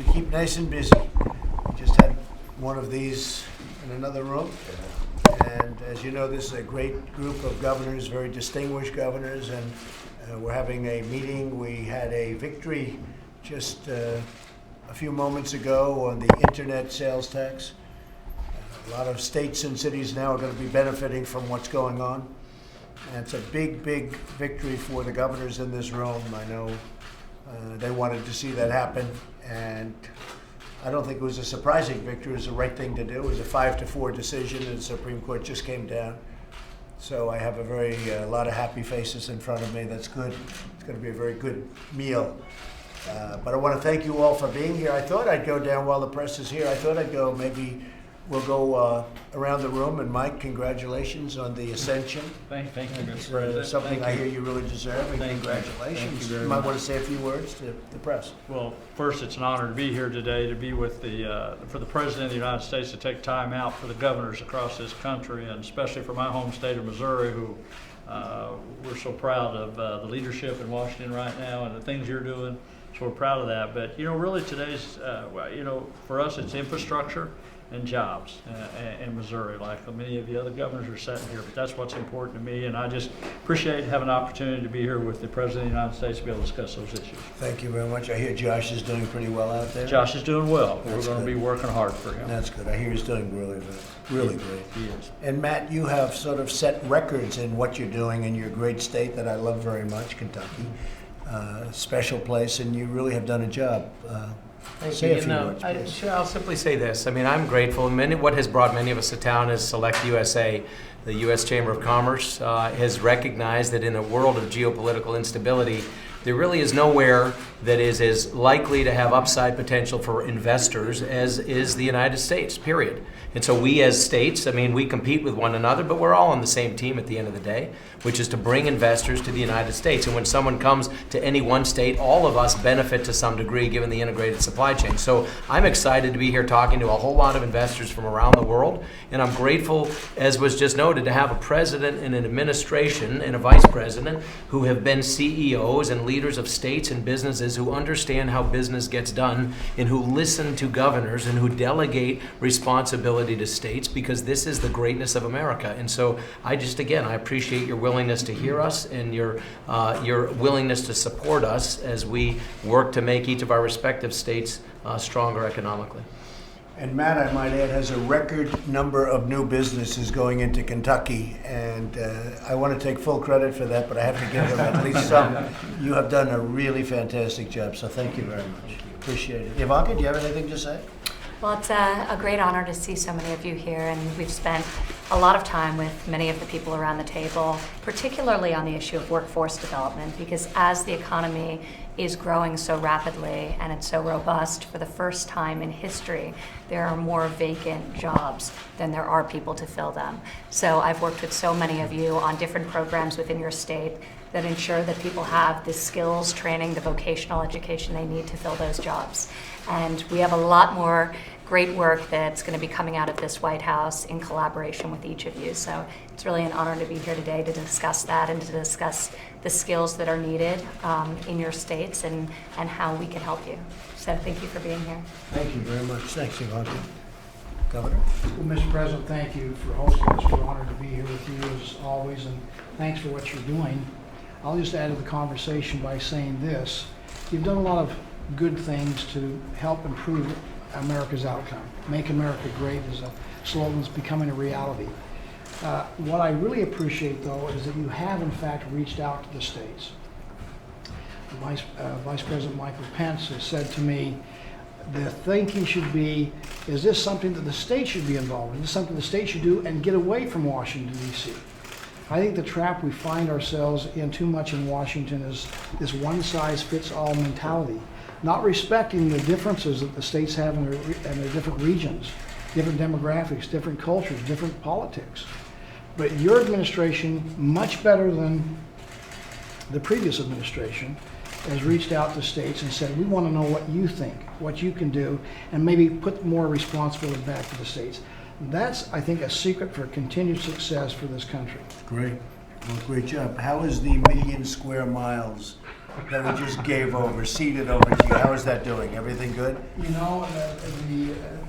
we keep nice and busy. We just had one of these in another room. And as you know, this is a great group of governors, very distinguished governors, and we're having a meeting. We had a victory just a few moments ago on the internet sales tax. A lot of states and cities now are going to be benefiting from what's going on. And it's a big, big victory for the governors in this room. I know they wanted to see that happen, and I don't think it was a surprising victory. It was the right thing to do. It was a 5-4 decision, and the Supreme Court just came down. So I have a lot of happy faces in front of me. That's good. It's going to be a very good meal. But I want to thank you all for being here. I thought I'd go down while the press is here. I thought I'd go, maybe we'll go around the room. And Mike, congratulations on the ascension. Thank you, Mr. It's President. something I hear you really deserve, and Thank you. congratulations. Thank you very might much. want to say a few words to the press. Well, first, it's an honor to be here today, to be with for the President of the United States to take time out for the governors across this country, and especially for my home state of Missouri, who we're so proud of the leadership in Washington right now and the things you're doing. So we're proud of that. But, really today's, for us, it's infrastructure and jobs in Missouri, like many of the other governors are sitting here. But that's what's important to me, and I just appreciate having an opportunity to be here with the President of the United States to be able to discuss those issues. Thank you very much. I hear Josh is doing pretty well out there. Josh is doing well. That's We're going to good. be working hard for him. That's good. I hear he's doing really good. Really great. He is. And Matt, you have sort of set records in what you're doing in your great state that I love very much, Kentucky. Special place, and you really have done a job. Thank Say you. a few words, please. Sure, I'll simply say this. I mean, I'm grateful. What has brought many of us to town is Select USA. The U.S. Chamber of Commerce has recognized that in a world of geopolitical instability, there really is nowhere that is as likely to have upside potential for investors as is the United States, period. And so we as states, we compete with one another, but we're all on the same team at the end of the day, which is to bring investors to the United States. And when someone comes to any one state, all of us benefit to some degree given the integrated supply chain. So I'm excited to be here talking to a whole lot of investors from around the world. And I'm grateful, as was just noted, to have a president and an administration and a vice president who have been CEOs and leaders of states and businesses who understand how business gets done and who listen to governors and who delegate responsibility to states, because this is the greatness of America. And so I appreciate your willingness to hear us and your willingness to support us as we work to make each of our respective states stronger economically. And Matt, I might add, has a record number of new businesses going into Kentucky, and I want to take full credit for that, but I have to give them at least some. You have done a really fantastic job, so thank you very much. Appreciate it. Ivanka, do you have anything to say? Well, it's a great honor to see so many of you here, and we've spent a lot of time with many of the people around the table, particularly on the issue of workforce development, because as the economy is growing so rapidly and it's so robust, for the first time in history, there are more vacant jobs than there are people to fill them. So I've worked with so many of you on different programs within your state that ensure that people have the skills, training, the vocational education they need to fill those jobs. And we have a lot more great work that's going to be coming out of this White House in collaboration with each of you. So it's really an honor to be here today to discuss that and to discuss the skills that are needed in your states and how we can help you. So thank you for being here. Thank you very much. Thanks, Ivanka. Governor? Well, Mr. President, thank you for hosting us. We're honored to be here with you as always, and thanks for what you're doing. I'll just add to the conversation by saying this. You've done a lot of good things to help improve America's outcome. Make America Great is a slogan that's becoming a reality. What I really appreciate, though, is that you have, in fact, reached out to the states. Vice President Michael Pence has said to me, the thinking should be, is this something that the state should be involved in? Is this something the state should do and get away from Washington, D.C.? I think the trap we find ourselves in too much in Washington is this one-size-fits-all mentality, not respecting the differences that the states have in their different regions, different demographics, different cultures, different politics. But your administration, much better than the previous administration, has reached out to states and said, we want to know what you think, what you can do, and maybe put more responsibility back to the states. That's, I think, a secret for continued success for this country. Great. Well, great job. How is the million square miles that we just gave over, ceded over to you. How is that doing? Everything good? You know,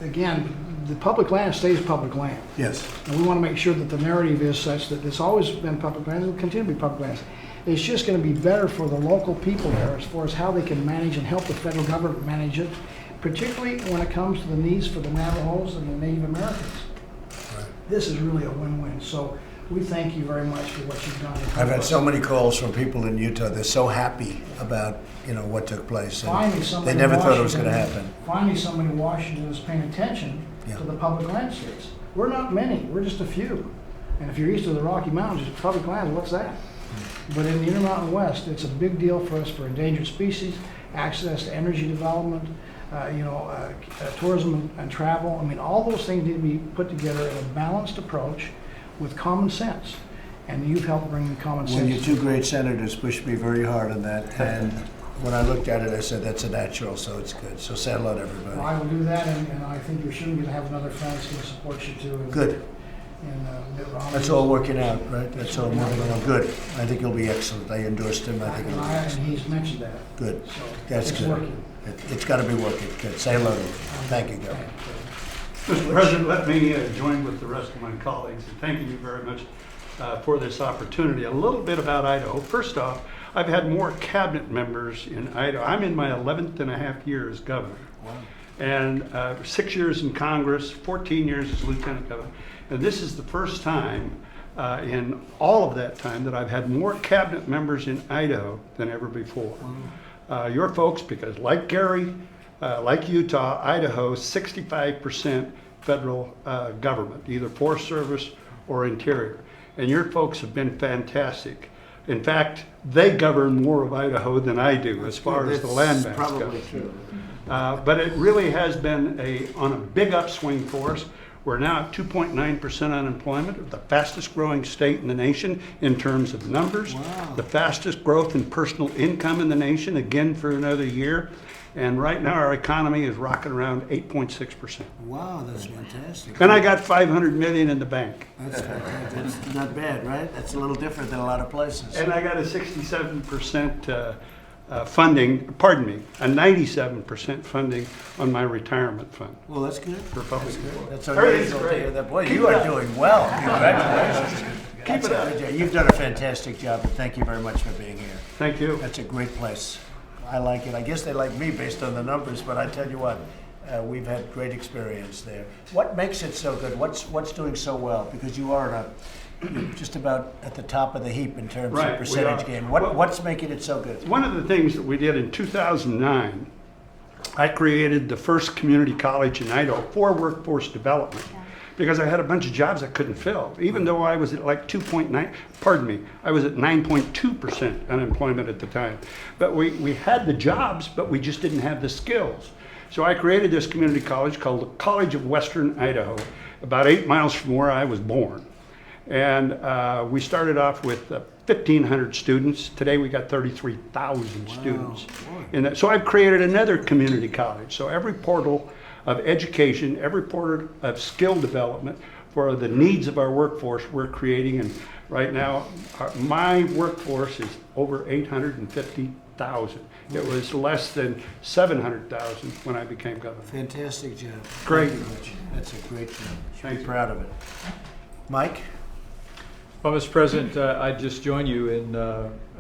again, the public land stays public land. Yes. And we want to make sure that the narrative is such that it's always been public lands and will continue to be public lands. It's just going to be better for the local people there as far as how they can manage and help the federal government manage it, particularly when it comes to the needs for the Navajos and the Native Americans. Right. This is really a win-win. So we thank you very much for what you've done. I've had so many calls from people in Utah. They're so happy about, what took place. And Finally, somebody they never in thought it was going to Washington- happen. Finally, somebody in Washington is paying attention Yeah. to the public land states. We're not many, we're just a few. And if you're east of the Rocky Mountains, it's public lands, what's that? But in the Intermountain West, it's a big deal for us for endangered species, access to energy development, tourism and travel. I mean, all those things need to be put together in a balanced approach with common sense. And you've helped bring the common Well, your sense. two great senators pushed me very hard on that. And when I looked at it, I said, that's a natural, so it's good. So say hello to Well, everybody. I will do that, and I think you're sure going to have another friend that's going to support you too. Good. Mitt Romney. That's all working out, right? That's all moving along. Good. I think he'll be excellent. I endorsed him. I think he'll be And excellent. he's mentioned that. Good. So That's it's good. working. It's got to be working. Good. Say hello to him. Thank you, Governor. Mr. President, let me join with the rest of my colleagues in thanking you very much for this opportunity. A little bit about Idaho. First off, I've had more cabinet members in Idaho. I'm in my 11th and a half year as governor. Wow. And 6 years in Congress, 14 years as lieutenant governor. And this is the first time in all of that time that I've had more cabinet members in Idaho than ever before. Your folks, because like Gary, like Utah, Idaho, 65% federal government, either Forest Service or Interior. And your folks have been fantastic. In fact, they govern more of Idaho than I do as far as the land banks go. Probably true. But it really has been on a big upswing for us. We're now at 2.9% unemployment, the fastest growing state in the nation in terms of numbers. Wow. The fastest growth in personal income in the nation, again for another year. And right now our economy is rocking around 8.6%. Wow, that's fantastic. And I got 500 million in the bank. That's fantastic. That's not bad, right? That's a little different than a lot of places. And I got a 67% funding, pardon me, a 97% funding on my retirement fund. Well, that's good. For public employees. That's Everything's unusual to great. hear that. Boy, Keep you it are up. doing well. Congratulations. Keep it up. You've done a fantastic job, and thank you very much for being here. Thank you. That's a great place. I like it. I guess they like me based on the numbers, but I tell you what, we've had great experience there. What makes it so good? What's doing so well? Because you are you're just about at the top of the heap in terms Right, of we percentage are. gain. Well- What's making it so good? One of the things that we did in 2009, I created the first community college in Idaho for workforce development because I had a bunch of jobs I couldn't fill, even though I was at like 9.2% unemployment at the time. But we had the jobs, but we just didn't have the skills. So I created this community college called the College of Western Idaho, about 8 miles from where I was born. And we started off with 1,500 students. Today we got 33,000 students. So I've created another community college. So every portal of education, every portal of skill development for the needs of our workforce we're creating. And right now, my workforce is over 850,000. It was less than 700,000 when I became governor. Fantastic job. Great. Thank you, Rich. That's a great job. Should Thank be you. proud of it. Mike? Well, Mr. President, I'd just join you in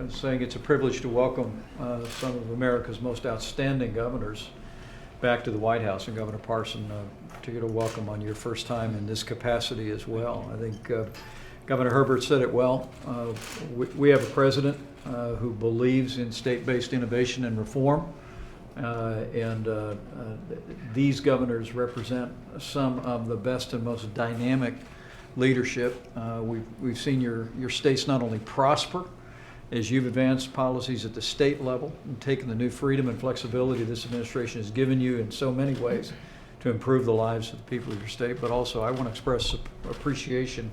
saying it's a privilege to welcome some of America's most outstanding governors back to the White House, and Governor Parson, particular welcome on your first time in this capacity as well. I think Governor Herbert said it well. We have a president who believes in state-based innovation and reform, and these governors represent some of the best and most dynamic leadership. We've seen your states not only prosper as you've advanced policies at the state level and taken the new freedom and flexibility this administration has given you in so many ways to improve the lives of the people of your state, but also I want to express appreciation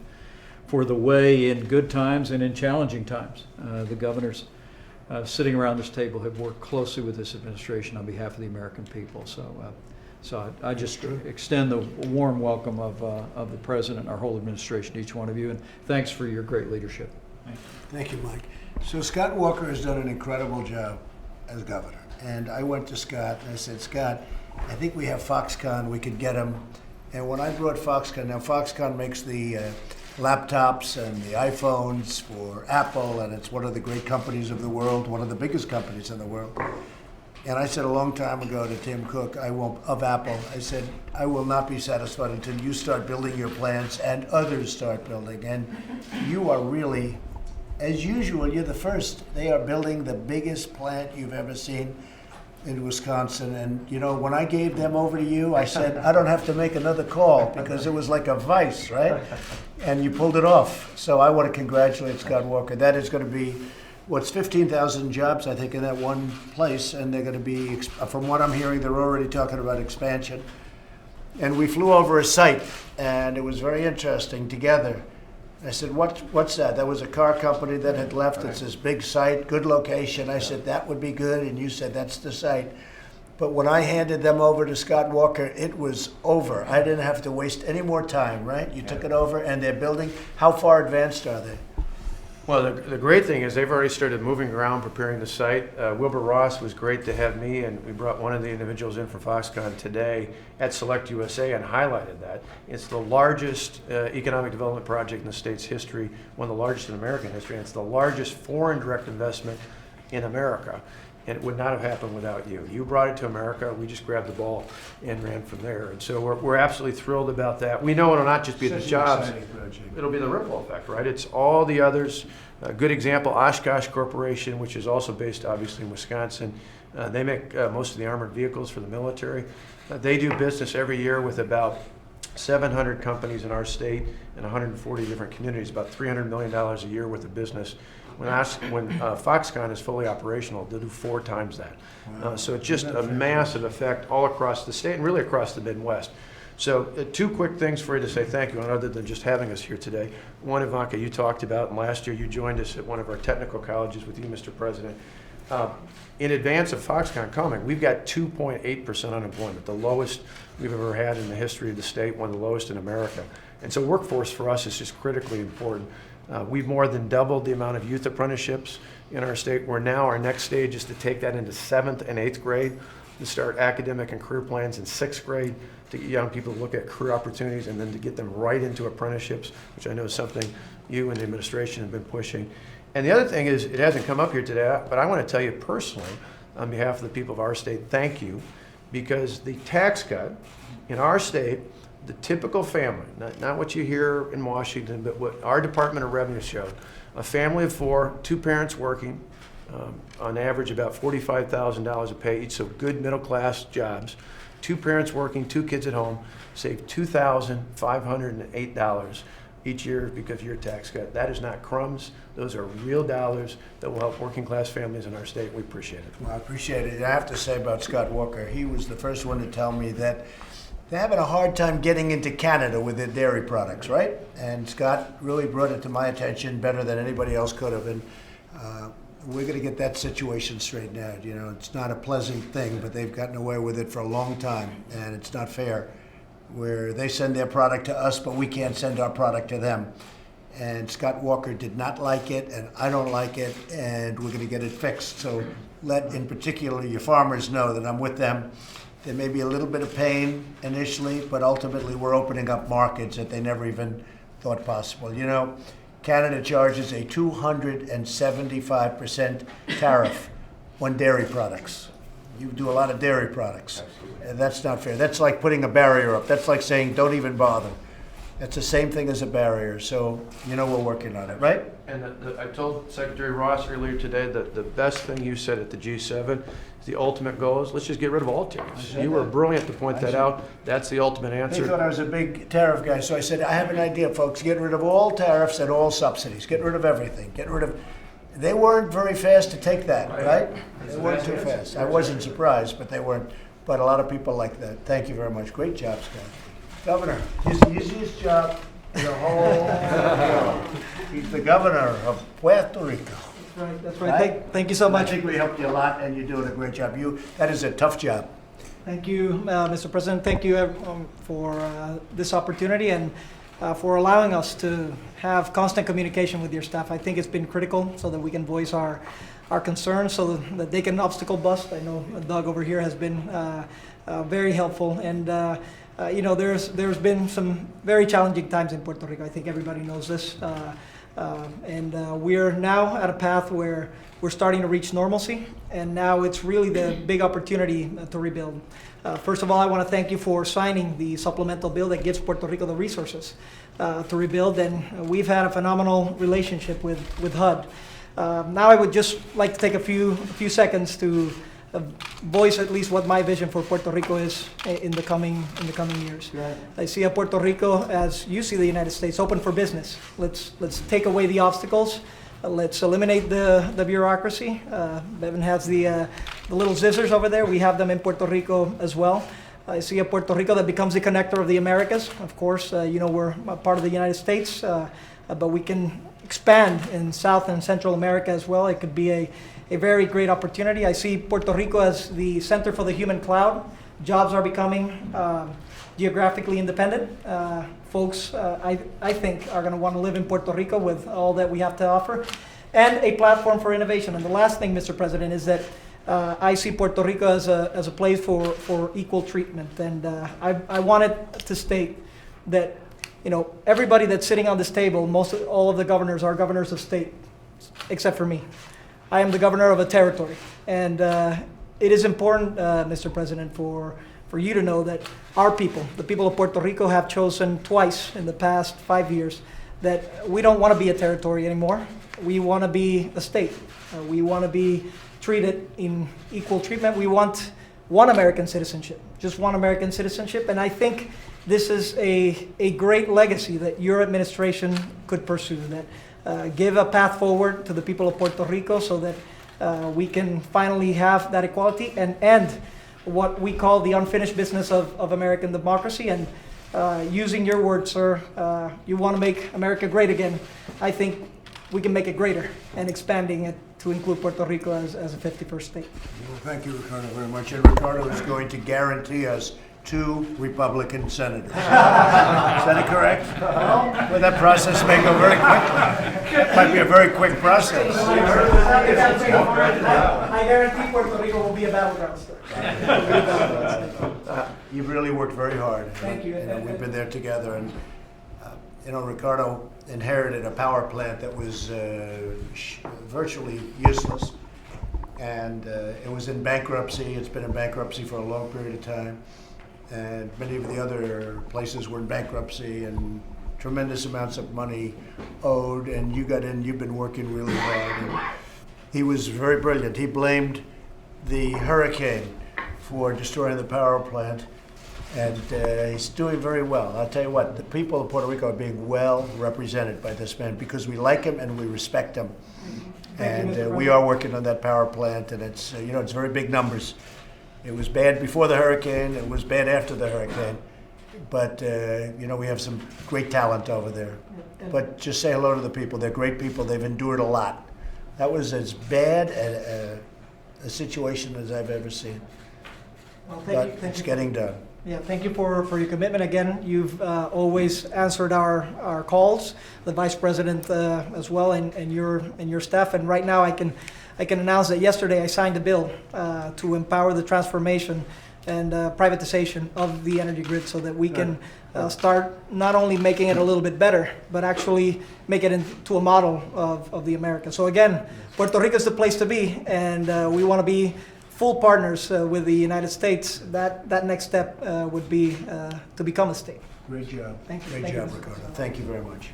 for the way in good times and in challenging times the governors sitting around this table have worked closely with this administration on behalf of the American people. So I just extend the warm welcome of the President and our whole administration to each one of you, and thanks for your great leadership. Thank you, Mike. So Scott Walker has done an incredible job as governor. And I went to Scott and I said, Scott, I think we have Foxconn, we could get him. And when I brought Foxconn, now Foxconn makes the laptops and the iPhones for Apple, and it's one of the great companies of the world, one of the biggest companies in the world. And I said a long time ago to Tim Cook, of Apple, I said, I will not be satisfied until you start building your plants and others start building. And you are really, as usual, you're the first. They are building the biggest plant you've ever seen in Wisconsin. And, you know, when I gave them over to you, I said, I don't have to make another call because it was like a vice, right? And you pulled it off. So I want to congratulate Scott Walker. That is going to be, what's 15,000 jobs, I think, in that one place. And they're going to be, from what I'm hearing, they're already talking about expansion. And we flew over a site, and it was very interesting together. I said, what's that? That was a car company that had left. It's this big site, good location. I said, that would be good. And you said, that's the site. But when I handed them over to Scott Walker, it was over. I didn't have to waste any more time, right? You took it over, and they're building. How far advanced are they? Well, the great thing is they've already started moving around, preparing the site. Wilbur Ross was great to have me, and we brought one of the individuals in from Foxconn today at Select USA and highlighted that. It's the largest economic development project in the state's history, one of the largest in American history, and it's the largest foreign direct investment in America. And it would not have happened without you. You brought it to America. We just grabbed the ball and ran from there. And so we're absolutely thrilled about that. We know it'll not just be the jobs. It'll be the ripple effect, right? It's all the others. A good example, Oshkosh Corporation, which is also based obviously in Wisconsin. They make most of the armored vehicles for the military. They do business every year with about 700 companies in our state and 140 different communities, about $300 million a year worth of business. When Foxconn is fully operational, they'll do 4 times that. So it's just a massive effect all across the state and really across the Midwest. So 2 quick things for you to say thank you on, other than just having us here today. One, Ivanka, you talked about, and last year you joined us at one of our technical colleges with you, Mr. President. In advance of Foxconn coming, we've got 2.8% unemployment, the lowest we've ever had in the history of the state, one of the lowest in America. And so workforce for us is just critically important. We've more than doubled the amount of youth apprenticeships in our state. Our next stage is to take that into 7th and 8th grade, to start academic and career plans in 6th grade, to get young people to look at career opportunities, and then to get them right into apprenticeships, which I know is something you and the administration have been pushing. And the other thing is, it hasn't come up here today, but I want to tell you personally, on behalf of the people of our state, thank you, because the tax cut in our state, the typical family, not what you hear in Washington, but what our Department of Revenue showed, a family of 4, 2 parents working, on average about $45,000 a pay each, so good middle class jobs, 2 parents working, 2 kids at home, save $2,508 each year because of your tax cut. That is not crumbs. Those are real dollars that will help working class families in our state. We appreciate it. Well, I appreciate it. I have to say about Scott Walker, he was the first one to tell me that they're having a hard time getting into Canada with their dairy products, right? And Scott really brought it to my attention better than anybody else could have. And we're going to get that situation straightened out. You know, it's not a pleasant thing, but they've gotten away with it for a long time, and it's not fair, where they send their product to us, but we can't send our product to them. And Scott Walker did not like it, and I don't like it, and we're going to get it fixed. So let, in particular, your farmers know that I'm with them. There may be a little bit of pain initially, but ultimately we're opening up markets that they never even thought possible. You know, Canada charges a 275% tariff on dairy products. You do a lot of dairy products. And that's not fair. That's like putting a barrier up. That's like saying, don't even bother. That's the same thing as a barrier. So, you know, we're working on it, right? And I told Secretary Ross earlier today that the best thing you said at the G7, the ultimate goal is let's just get rid of all tariffs. You were brilliant to point that out. That's the ultimate answer. They thought I was a big tariff guy, so I said, I have an idea, folks. Get rid of all tariffs and all subsidies. Get rid of everything. Get rid of... They weren't very fast to take that, right? They weren't too fast. I wasn't surprised, but they weren't. But a lot of people like that. Thank you very much. Great job, Scott. Governor, his easiest job in the whole world. He's the governor of Puerto Rico. That's right. Thank you so much. I think we helped you a lot, and you're doing a great job. That is a tough job. Thank you, Mr. President. Thank you for this opportunity. And for allowing us to have constant communication with your staff. I think it's been critical so that we can voice our concerns so that they can obstacle bust. I know Doug over here has been very helpful, and there's been some very challenging times in Puerto Rico. I think everybody knows this, and we're now at a path where we're starting to reach normalcy, and now it's really the big opportunity to rebuild. First of all, I want to thank you for signing the supplemental bill that gives Puerto Rico the resources to rebuild, and we've had a phenomenal relationship with HUD. Now I would just like to take a few seconds to voice at least what my vision for Puerto Rico is in the coming years. Right. I see a Puerto Rico as you see the United States, open for business. Let's take away the obstacles. Let's eliminate the bureaucracy. Bevan has the little scissors over there. We have them in Puerto Rico as well. I see a Puerto Rico that becomes the connector of the Americas. Of course, we're a part of the United States, but we can expand in South and Central America as well. It could be a very great opportunity. I see Puerto Rico as the center for the human cloud. Jobs are becoming geographically independent. Folks, I think, are going to want to live in Puerto Rico with all that we have to offer, and a platform for innovation. And the last thing, Mr. President, is that I see Puerto Rico as a place for equal treatment. And I wanted to state that everybody that's sitting on this table, all of the governors are governors of state, except for me. I am the governor of a territory, and it is important, Mr. President, for you to know that our people, the people of Puerto Rico, have chosen twice in the past 5 years that we don't want to be a territory anymore. We want to be a state. We want to be treated in equal treatment. We want one American citizenship, just one American citizenship. And I think this is a great legacy that your administration could pursue, that give a path forward to the people of Puerto Rico so that we can finally have that equality and end what we call the unfinished business of American democracy. And using your words, sir, you want to make America great again. I think we can make it greater and expanding it to include Puerto Rico as a 51st state. Well, thank you, Ricardo, very much. And Ricardo is going to guarantee us 2 Republican senators. Is that correct? Well, that process may go very quickly. It might be a very quick process. I guarantee Puerto Rico will be a battleground state. You've really worked very hard. Thank you. We've been there together, and Ricardo inherited a power plant that was virtually useless, and it was in bankruptcy. It's been in bankruptcy for a long period of time, and many of the other places were in bankruptcy and tremendous amounts of money owed, and you got in. You've been working really hard. And he was very brilliant. He blamed the hurricane for destroying the power plant, and he's doing very well. I'll tell you what, the people of Puerto Rico are being well represented by this man because we like him and we respect him. And we are working on that power plant, and it's it's very big numbers. It was bad before the hurricane, it was bad after the hurricane, but we have some great talent over there. But just say hello to the people. They're great people. They've endured a lot. That was as bad a situation as I've ever seen. Well, But it's getting done. Yeah, thank you for your commitment. Again, you've always answered our calls, the Vice President as well, and your staff. And right now, I can announce that yesterday I signed a bill to empower the transformation and privatization of the energy grid, so that we can start not only making it a little bit better, but actually make it into a model of the Americas. So again, Puerto Rico is the place to be, and we want to be full partners with the United States. That next step would be to become a state. Great job. Thank you. Great Thank you, job, Mr. Ricardo. President. Thank you very much.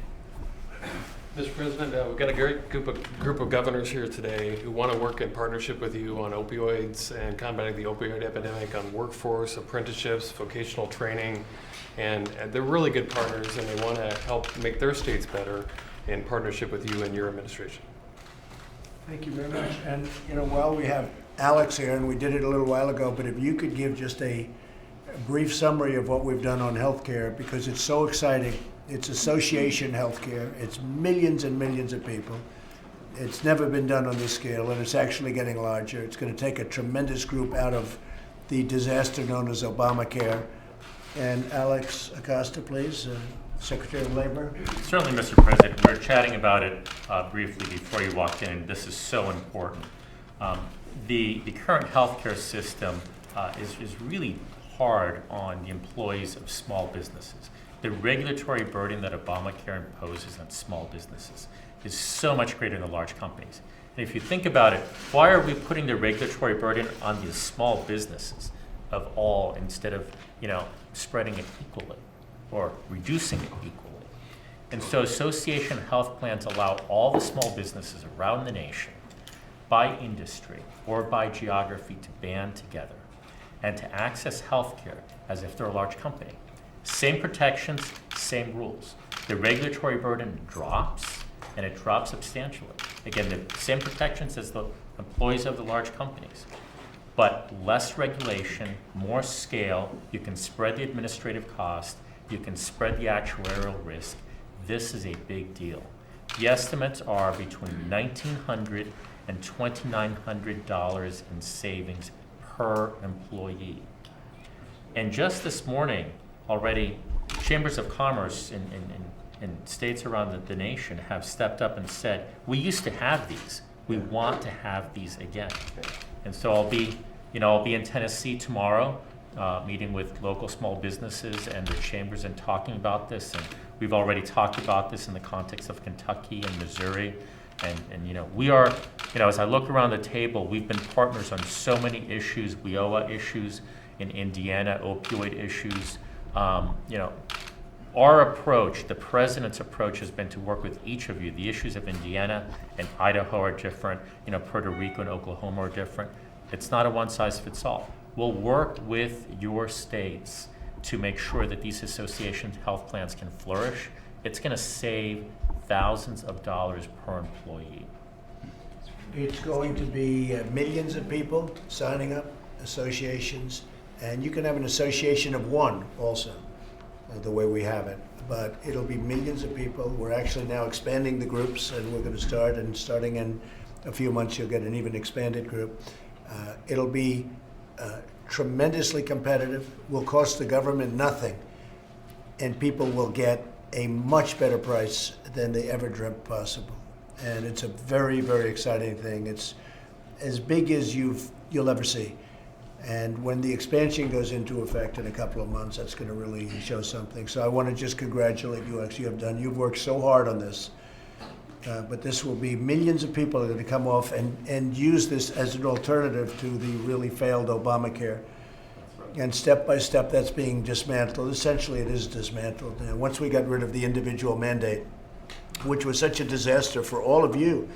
Mr. President, we've got a great group of governors here today who want to work in partnership with you on opioids and combating the opioid epidemic, on workforce, apprenticeships, vocational training, and they're really good partners, and they want to help make their states better in partnership with you and your administration. Thank you very much. And while we have Alex here, and we did it a little while ago, but if you could give just a brief summary of what we've done on healthcare, because it's so exciting. It's association healthcare. It's millions and millions of people. It's never been done on this scale, and it's actually getting larger. It's going to take a tremendous group out of the disaster known as Obamacare. And Alex Acosta, please. Secretary of Labor. Certainly, Mr. President. We were chatting about it briefly before you walked in, and this is so important. The current healthcare system is really hard on the employees of small businesses. The regulatory burden that Obamacare imposes on small businesses is so much greater than the large companies. And if you think about it, why are we putting the regulatory burden on the small businesses of all instead of, spreading it equally or reducing it equally? And so association health plans allow all the small businesses around the nation by industry or by geography to band together and to access health care as if they're a large company. Same protections, same rules. The regulatory burden drops, and it drops substantially. Again, the same protections as the employees of the large companies, but less regulation, more scale. You can spread the administrative cost, you can spread the actuarial risk. This is a big deal. The estimates are between $1,900 and $2,900 in savings per employee. And just this morning, already, chambers of commerce in states around the nation have stepped up and said, we used to have these. We want to have these again. And so I'll be in Tennessee tomorrow, meeting with local small businesses and their chambers and talking about this. And we've already talked about this in the context of Kentucky and Missouri. And we are, as I look around the table, we've been partners on so many issues, WIOA issues in Indiana, opioid issues. Our approach, the president's approach, has been to work with each of you. The issues of Indiana and Idaho are different. Puerto Rico and Oklahoma are different. It's not a one-size-fits-all. We'll work with your states to make sure that these association health plans can flourish. It's going to save thousands of dollars per employee. It's going to be millions of people signing up, associations, and you can have an association of one also, the way we have it. But it'll be millions of people. We're actually now expanding the groups, and we're going to starting in a few months, you'll get an even expanded group. It'll be tremendously competitive, will cost the government nothing, and people will get a much better price than they ever dreamt possible. And it's a very, very exciting thing. It's as big as you'll ever see. And when the expansion goes into effect in a couple of months, that's going to really show something. So I want to just congratulate you, as you have done. You've worked so hard on this. But this will be millions of people that are going to come off and use this as an alternative to the really failed Obamacare. And step by step, that's being dismantled. Essentially, it is dismantled. And once we got rid of the individual mandate, which was such a disaster for all of you,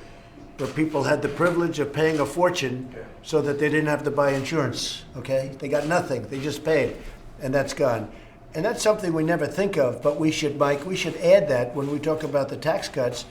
where people had the privilege of paying a fortune so that they didn't have to buy insurance, okay? They got nothing, they just paid, and that's gone. And that's something we never think of, but we should, Mike, we should add that when we talk about the tax cuts.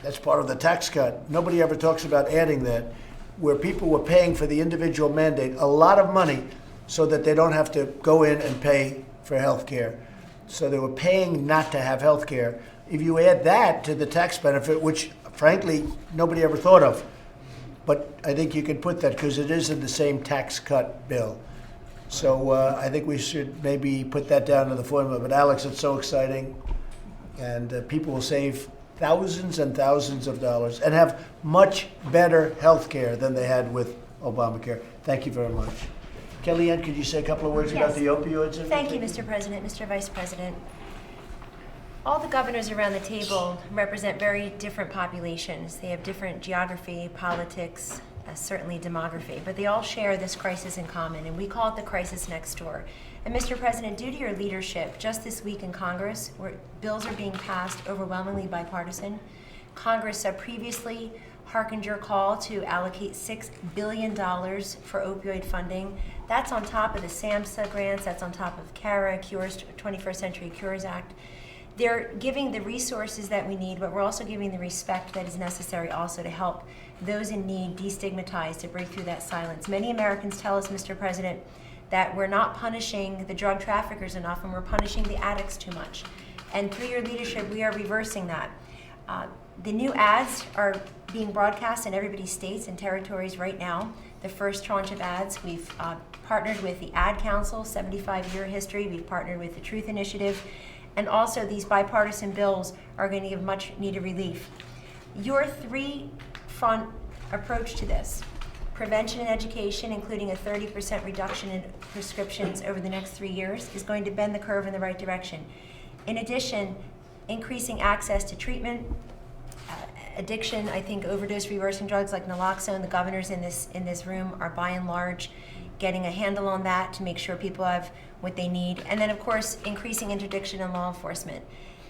That's part of the tax cut. Nobody ever talks about adding that, where people were paying for the individual mandate a lot of money so that they don't have to go in and pay for health care. So they were paying not to have health care. If you add that to the tax benefit, which frankly nobody ever thought of, but I think you can put that because it is in the same tax cut bill. So I think we should maybe put that down in the formula. But Alex, it's so exciting, and people will save thousands and thousands of dollars and have much better health care than they had with Obamacare. Thank you very much. Kellyanne, could you say a couple of words about the opioids? Thank you, Mr. President, Mr. Vice President. All the governors around the table represent very different populations. They have different geography, politics, certainly demography, but they all share this crisis in common, and we call it the crisis next door. And Mr. President, due to your leadership, just this week in Congress, where bills are being passed overwhelmingly bipartisan, Congress previously hearkened your call to allocate $6 billion for opioid funding. That's on top of the SAMHSA grants, that's on top of CARA, 21st Century Cures Act. They're giving the resources that we need, but we're also giving the respect that is necessary also to help those in need destigmatize, to break through that silence. Many Americans tell us, Mr. President, that we're not punishing the drug traffickers enough and we're punishing the addicts too much. And through your leadership, we are reversing that. The new ads are being broadcast in everybody's states and territories right now. The first tranche of ads, we've partnered with the Ad Council, 75-year history. We've partnered with the Truth Initiative. And also, these bipartisan bills are going to give much needed relief. Your three-front approach to this, prevention and education, including a 30% reduction in prescriptions over the next 3 years, is going to bend the curve in the right direction. In addition, increasing access to treatment, addiction, I think overdose reversing drugs like naloxone, the governors in this room are by and large getting a handle on that to make sure people have what they need. And then, of course, increasing interdiction in law enforcement.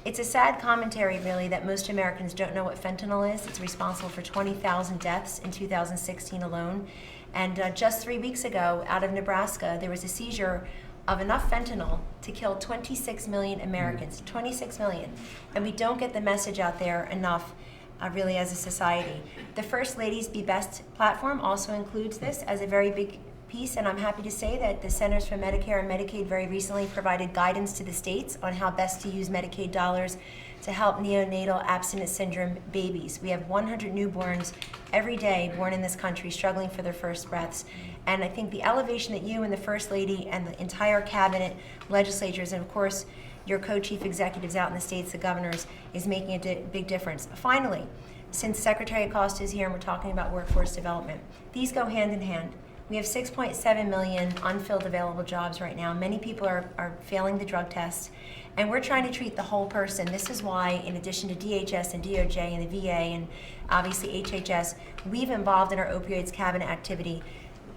It's a sad commentary, really, that most Americans don't know what fentanyl is. It's responsible for 20,000 deaths in 2016 alone. And just 3 weeks ago, out of Nebraska, there was a seizure of enough fentanyl to kill 26 million Americans, 26 million. And we don't get the message out there enough, really, as a society. The First Lady's Be Best platform also includes this as a very big piece, and I'm happy to say that the Centers for Medicare and Medicaid very recently provided guidance to the states on how best to use Medicaid dollars to help neonatal abstinence syndrome babies. We have 100 newborns every day born in this country struggling for their first breaths. And I think the elevation that you and the First Lady and the entire cabinet, legislatures, and of course your co-chief executives out in the states, the governors, is making a big difference. Finally, since Secretary Acosta is here and we're talking about workforce development, these go hand in hand. We have 6.7 million unfilled available jobs right now. Many people are failing the drug test, and we're trying to treat the whole person. This is why, in addition to DHS and DOJ and the VA and obviously HHS, we've involved in our opioids cabinet activity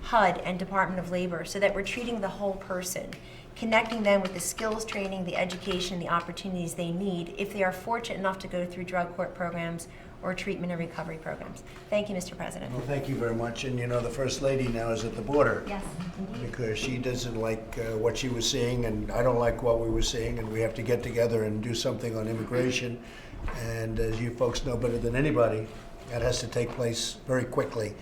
HUD and Department of Labor, so that we're treating the whole person, connecting them with the skills training, the education, the opportunities they need if they are fortunate enough to go through drug court programs or treatment and recovery programs. Thank you, Mr. President. Well, thank you very much. And you know, the First Lady now is at the border. Yes, indeed. Because she doesn't like what she was seeing, and I don't like what we were seeing, and we have to get together and do something on immigration. And as you folks know better than anybody, that has to take place very quickly.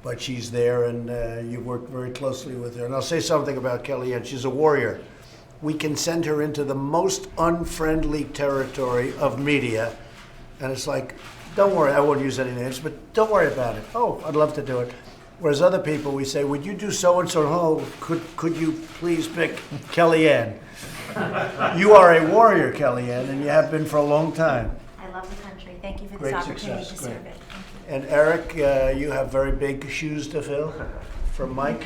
But she's there, and you've worked very closely with her. And I'll say something about Kellyanne. She's a warrior. We can send her into the most unfriendly territory of media, and it's like, don't worry, I won't use any names, but don't worry about it. Oh, I'd love to do it. Whereas other people, we say, would you do so-and-so? Oh, could you please pick Kellyanne? You are a warrior, Kellyanne, and you have been for a long time. I love the country. Thank you for this Great opportunity success. to Great. serve it. And Eric, you have very big shoes to fill from Mike.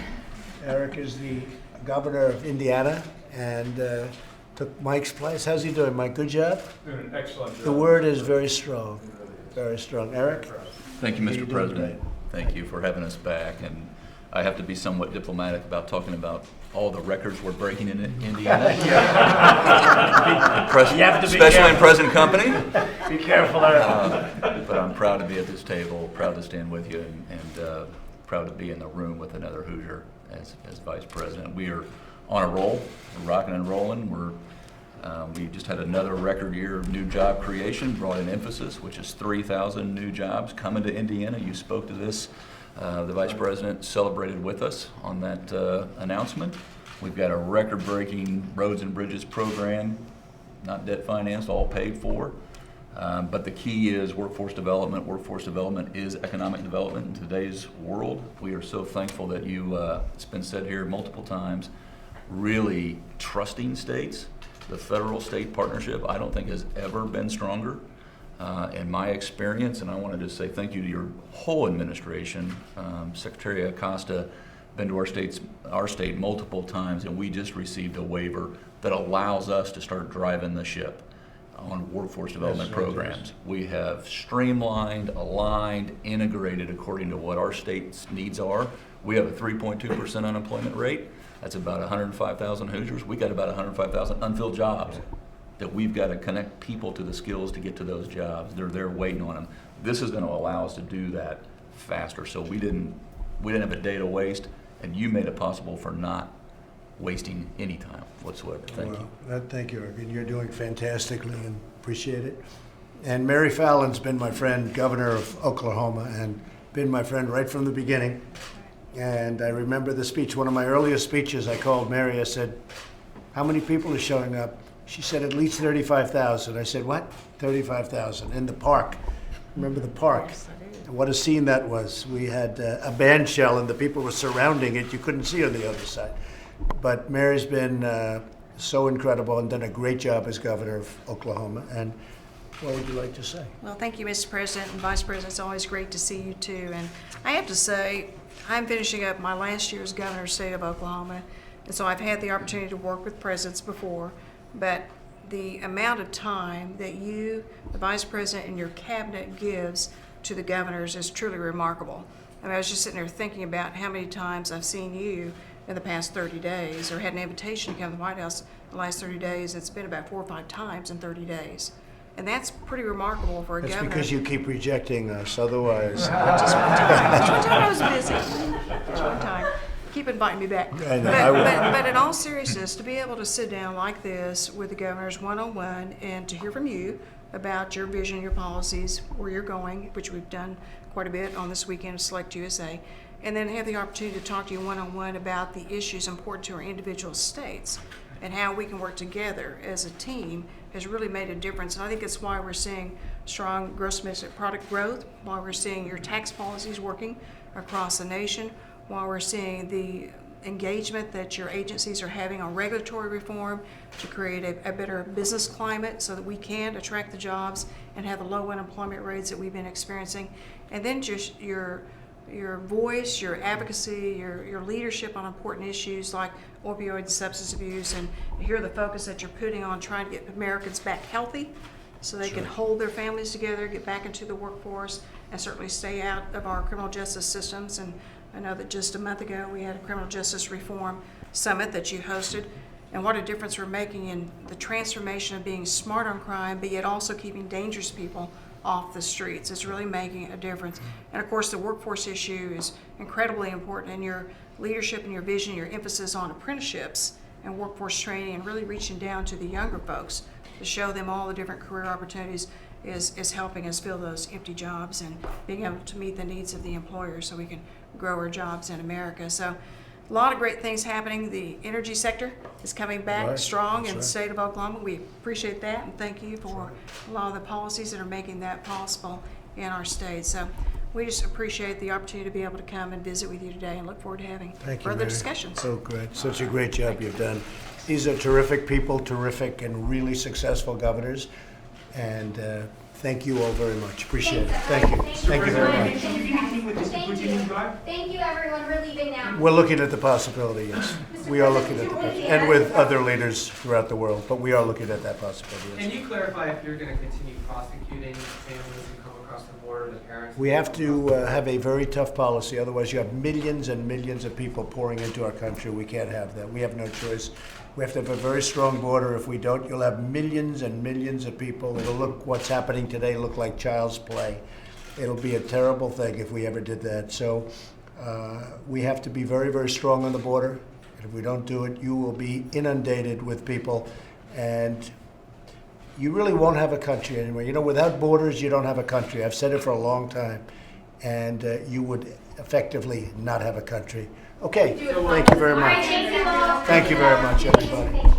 Eric is the governor of Indiana and took Mike's place. How's he doing, Mike? Good job? Doing an excellent job. The word is very strong. Very strong. Eric? Thank you, You're Mr. doing President. great. Thank you for having us back. And I have to be somewhat diplomatic about talking about all the records we're breaking in Indiana. You have to be Especially in careful. present company. Be careful, Eric. But I'm proud to be at this table, proud to stand with you, and proud to be in the room with another Hoosier as Vice President. We are on a roll. We're rocking and rolling. We just had another record year of new job creation, brought in emphasis, which is 3,000 new jobs coming to Indiana. You spoke to this. The Vice President celebrated with us on that announcement. We've got a record-breaking roads and bridges program, not debt financed, all paid for. But the key is workforce development. Workforce development is economic development in today's world. We are so thankful that you, it's been said here multiple times, really trusting states. The federal-state partnership, I don't think, has ever been stronger in my experience, and I wanted to say thank you to your whole administration. Secretary Acosta been to our state multiple times, and we just received a waiver that allows us to start driving the ship on workforce development programs. We have streamlined, aligned, integrated according to what our state's needs are. We have a 3.2% unemployment rate. That's about 105,000 Hoosiers. We got about 105,000 unfilled jobs that we've got to connect people to the skills to get to those jobs. They're there waiting on them. This is going to allow us to do that faster. So we didn't have a day to waste, and you made it possible for not wasting any time whatsoever. Thank you. Thank you, Eric. And you're doing fantastically, and appreciate it. And Mary Fallon's been my friend, governor of Oklahoma, and been my friend right from the beginning. And I remember the speech, one of my earliest speeches, I called Mary, I said, how many people are showing up? She said, at least 35,000. I said, what? 35,000 in the park. Remember the park? And what a scene that was. We had a band shell and the people were surrounding it. You couldn't see on the other side. But Mary's been so incredible and done a great job as governor of Oklahoma. And what would you like to say? Well, thank you, Mr. President and Vice President. It's always great to see you too. And I have to say, I'm finishing up my last year as governor of the state of Oklahoma. And so I've had the opportunity to work with presidents before, but the amount of time that you, the Vice President, and your cabinet gives to the governors is truly remarkable. I mean, I was just sitting there thinking about how many times I've seen you in the past 30 days or had an invitation to come to the White House in the last 30 days. It's been about 4 or 5 times in 30 days. And that's pretty remarkable for a That's governor. because you keep rejecting us, otherwise. Just one time. Just one time I was busy. Just one time. Keep inviting me back. I know, I will. But in all seriousness, to be able to sit down like this with the governors one-on-one and to hear from you about your vision, your policies, where you're going, which we've done quite a bit on this weekend of Select USA, and then have the opportunity to talk to you one-on-one about the issues important to our individual states and how we can work together as a team has really made a difference. And I think it's why we're seeing strong gross domestic product growth, why we're seeing your tax policies working across the nation, why we're seeing the engagement that your agencies are having on regulatory reform to create a better business climate so that we can attract the jobs and have the low unemployment rates that we've been experiencing. And then just your voice, your advocacy, your leadership on important issues like opioid and substance abuse, and hear the focus that you're putting on trying to get Americans back healthy so they can hold their families together, get back into the workforce, and certainly stay out of our criminal justice systems. And I know that just a month ago we had a criminal justice reform summit that you hosted, and what a difference we're making in the transformation of being smart on crime, but yet also keeping dangerous people off the streets. It's really making a difference. And of course, the workforce issue is incredibly important, and your leadership and your vision, your emphasis on apprenticeships and workforce training and really reaching down to the younger folks to show them all the different career opportunities is helping us fill those empty jobs and being able to meet the needs of the employer so we can grow our jobs in America. So a lot of great things happening. The energy sector is coming back Right. strong That's in the right. state of Oklahoma. We appreciate that, and thank you for a lot of the policies that are making that possible in our state. So we just appreciate the opportunity to be able to come and visit with you today and look forward to having Thank you, further Mary. discussions. So great. Such a great job you've done. These are terrific people, terrific and really successful governors. And thank you all very much. Appreciate it. Thank you. Thank you very much. Thank you, everyone. We're leaving now. We're looking at the possibility, yes. We are looking at the possibility. And with other leaders throughout the world, but we are looking at that possibility, yes. Can you clarify if you're going to continue prosecuting families who come across the border, the parents? We have to have a very tough policy, otherwise you have millions and millions of people pouring into our country. We can't have that. We have no choice. We have to have a very strong border. If we don't, you'll have millions and millions of people. It'll look, what's happening today, look like child's play. It'll be a terrible thing if we ever did that. So we have to be very, very strong on the border. And if we don't do it, you will be inundated with people, and you really won't have a country anymore. You know, without borders, you don't have a country. I've said it for a long time. And you would effectively not have a country. Okay, thank you very much. Thank you very much, everybody.